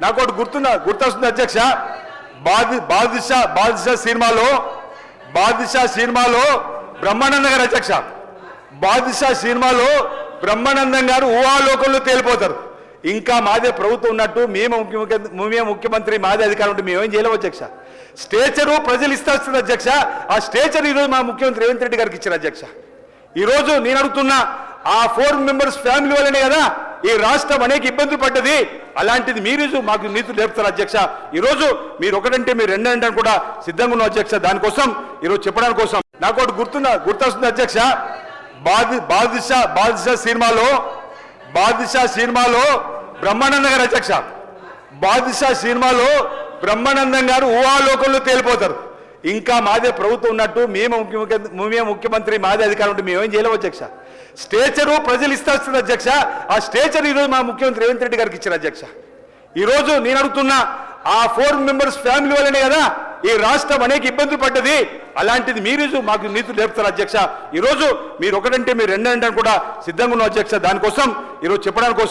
నాకు ఒకటి గుర్తొస్తుంది అధ్యక్ష, బాద్షా సినిమాలో బ్రహ్మానందం గారు అధ్యక్ష, బాద్షా సినిమాలో బ్రహ్మానందం గారు ఊహాలోకంలో తేలిపోతారు. ఇంకా మాదే ప్రభుత్వం ఉన్నట్టు మేమే ముఖ్యమంత్రి మాదే అధికారం ఉంటే మేమేం చేయలేము అధ్యక్ష. స్టేచరు ప్రజలు ఇస్తారు అధ్యక్ష. ఆ స్టేచర్ ఈరోజు మా ముఖ్యమంత్రి రేవంత్ రెడ్డి గారికి ఇచ్చారు అధ్యక్ష. ఈరోజు నేను అడుగుతున్నా, ఆ 4 మెంబర్స్ ఫ్యామిలీ వల్లనే కదా ఈ రాష్ట్రం అనేక ఇబ్బందులు పడ్డది. అలాంటిది మీరు మాకు నీతులు నేర్పుతారు అధ్యక్ష. ఈరోజు మీరు ఒకటంటే మీరు రెండంటే కూడా సిద్ధంగా ఉన్నాం అధ్యక్ష. దానికోసం ఈరోజు చెప్పడానికి కోసం నాకు ఒకటి గుర్తొస్తుంది అధ్యక్ష, బాద్షా సినిమాలో బ్రహ్మానందం గారు అధ్యక్ష, బాద్షా సినిమాలో బ్రహ్మానందం గారు ఊహాలోకంలో తేలిపోతారు. ఇంకా మాదే ప్రభుత్వం ఉన్నట్టు మేమే ముఖ్యమంత్రి మాదే అధికారం ఉంటే మేమేం చేయలేము అధ్యక్ష. స్టేచరు ప్రజలు ఇస్తారు అధ్యక్ష. ఆ స్టేచర్ ఈరోజు మా ముఖ్యమంత్రి రేవంత్ రెడ్డి గారికి ఇచ్చారు అధ్యక్ష. ఈరోజు నేను అడుగుతున్నా, ఆ 4 మెంబర్స్ ఫ్యామిలీ వల్లనే కదా ఈ రాష్ట్రం అనేక ఇబ్బందులు పడ్డది. అలాంటిది మీరు మాకు నీతులు నేర్పుతారు అధ్యక్ష. ఈరోజు మీరు ఒకటంటే మీరు రెండంటే కూడా సిద్ధంగా ఉన్నాం అధ్యక్ష. దానికోసం ఈరోజు చెప్పడానికి కోసం